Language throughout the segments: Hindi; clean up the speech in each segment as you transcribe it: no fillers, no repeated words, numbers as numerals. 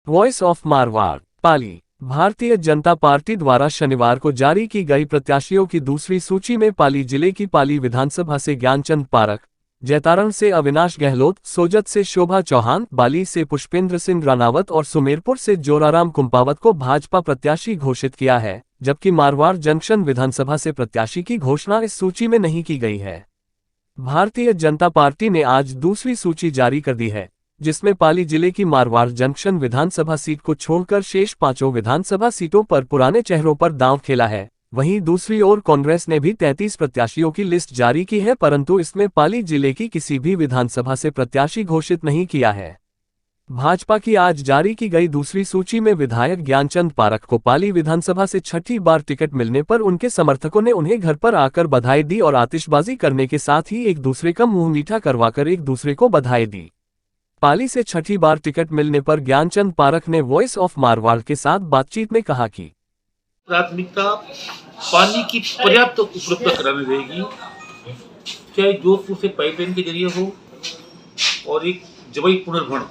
Voice of Marwar Pali. Bharatiya Janata party द्वारा शनिवार को जारी की गई प्रत्याशियों की दूसरी सूची में पाली जिले की पाली विधानसभा से ज्ञानचंद पारख, जैतारण से अविनाश गहलोत, सोजत से शोभा चौहान, बाली से पुष्पेंद्र सिंह रानावत और सुमेरपुर से जोराराम कुंपावत को भाजपा प्रत्याशी घोषित किया है, जबकि मारवाड़ जंक्शन विधानसभा से प्रत्याशी की घोषणा इस सूची में नहीं की गई है। भारतीय जनता पार्टी ने आज दूसरी सूची जारी कर दी है, जिसमें पाली जिले की मारवाड़ जंक्शन विधानसभा सीट को छोड़कर शेष 5 विधानसभा सीटों पर पुराने चेहरों पर दांव खेला है। वहीं दूसरी ओर कांग्रेस ने भी 33 प्रत्याशियों की लिस्ट जारी की है, परंतु इसमें पाली जिले की किसी भी विधानसभा से प्रत्याशी घोषित नहीं किया है। भाजपा की आज जारी की गई दूसरी सूची में विधायक ज्ञानचंद पारख को पाली विधानसभा से छठी बार टिकट मिलने पर उनके समर्थकों ने उन्हें घर पर आकर बधाई दी और आतिशबाजी करने के साथ ही एक दूसरे का मुंह मीठा करवाकर एक दूसरे को बधाई दी। पाली से छठी बार टिकट मिलने पर ज्ञानचंद पारख ने वॉइस ऑफ मारवाड़ के साथ बातचीत में कहा कि प्राथमिकता पानी की पर्याप्त उपलब्ध कराने रहेगी, चाहे जोधपुर से पाइपलाइन के जरिए हो और एक जबई पुनर्भरण,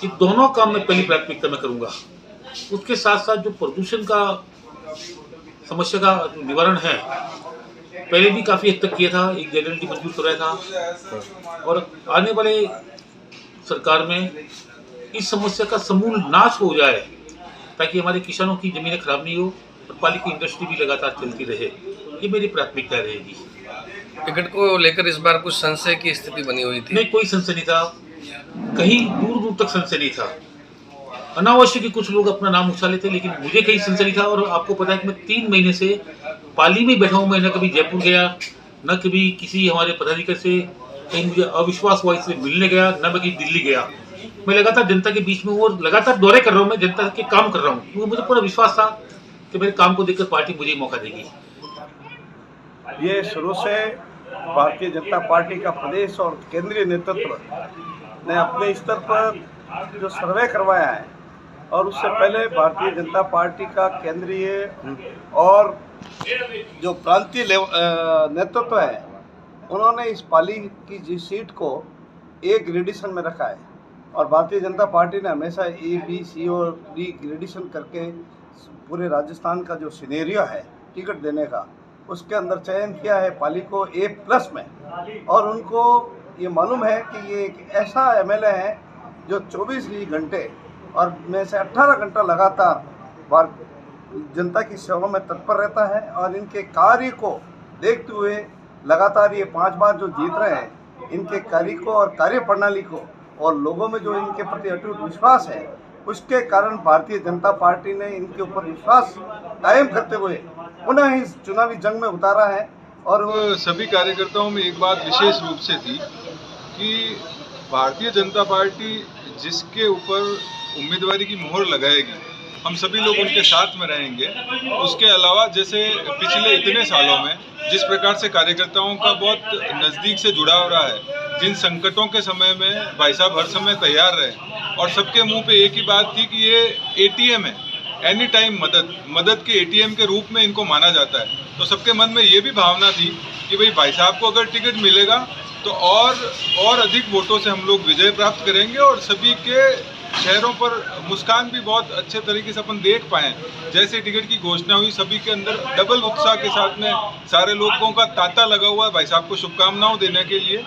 ये दोनों काम मैं पहली प्राथमिकता में करूंगा। उसके साथ साथ जो प्रदूषण का समस्या का निवारण है, पहले भी काफी हद तक किया था, एक जनरल मजबूत कर रहा था और आने वाले सरकार में इस समस्या का समूल नाश हो जाए ताकि हमारे किसानों की जमीनें खराब नहीं हो और पाली की इंडस्ट्री भी लगातार चलती रहे। ये मेरी प्राथमिकता रहेगी। टिकट को लेकर इस बार कुछ संशय की स्थिति बनी हुई थी? नहीं, कोई संशय नहीं था, कहीं दूर दूर तक संशय नहीं था। अनावश्यक ही कुछ लोग अपना नाम उछाले थे, लेकिन मुझे कहीं संशय नहीं था। और आपको पता है कि मैं 3 महीने से पाली में बैठा हूँ। मैं न कभी जयपुर गया, न कभी किसी हमारे पदाधिकारी से कहीं मुझे अविश्वास हुआ इसलिए मिलने गया, न मैं कहीं दिल्ली गया। मैं लगातार जनता के बीच में और लगातार दौरे कर रहा हूँ, मैं जनता के काम कर रहा हूँ, क्योंकि मुझे पूरा विश्वास था कि मेरे काम को देखकर पार्टी मुझे मौका देगी। ये शुरू से भारतीय जनता पार्टी का प्रदेश और केंद्रीय नेतृत्व ने अपने स्तर पर जो सर्वे करवाया है, और उससे पहले भारतीय जनता पार्टी का केंद्रीय और जो प्रांतीय नेतृत्व है, उन्होंने इस पाली की जिस सीट को ए ग्रेडिशन में रखा है। और भारतीय जनता पार्टी ने हमेशा ए, बी, सी और डी ग्रेडिशन करके पूरे राजस्थान का जो सिनेरियो है टिकट देने का, उसके अंदर चयन किया है पाली को A+ में। और उनको ये मालूम है कि ये एक ऐसा MLA है जो 24 घंटे और में से 18 घंटा लगातार जनता की सेवा में तत्पर रहता है। और इनके कार्य को देखते हुए लगातार ये 5 बार जो जीत रहे हैं, इनके कार्य को और कार्य प्रणाली को और लोगों में जो इनके प्रति अटूट विश्वास है, उसके कारण भारतीय जनता पार्टी ने इनके ऊपर विश्वास कायम करते हुए पुनः इस चुनावी जंग में उतारा है। और सभी कार्यकर्ताओं में एक बात विशेष रूप से थी कि भारतीय जनता पार्टी जिसके ऊपर उम्मीदवारी की मोहर लगाएगी, हम सभी लोग उनके साथ में रहेंगे। उसके अलावा जैसे पिछले इतने सालों में जिस प्रकार से कार्यकर्ताओं का बहुत नज़दीक से जुड़ाव रहा है, जिन संकटों के समय में भाई साहब हर समय तैयार रहे और सबके मुंह पे एक ही बात थी कि ये ATM है, एनी टाइम मदद के ATM के रूप में इनको माना जाता है। तो सबके मन में ये भी भावना थी कि भाई साहब को अगर टिकट मिलेगा तो और अधिक वोटों से हम लोग विजय प्राप्त करेंगे और सभी के चेहरों पर मुस्कान भी बहुत अच्छे तरीके से अपन देख पाए। जैसे टिकट की घोषणा हुई, सभी के अंदर डबल उत्साह के साथ में सारे लोगों का तांता लगा हुआ है भाई साहब को शुभकामनाओं देने के लिए।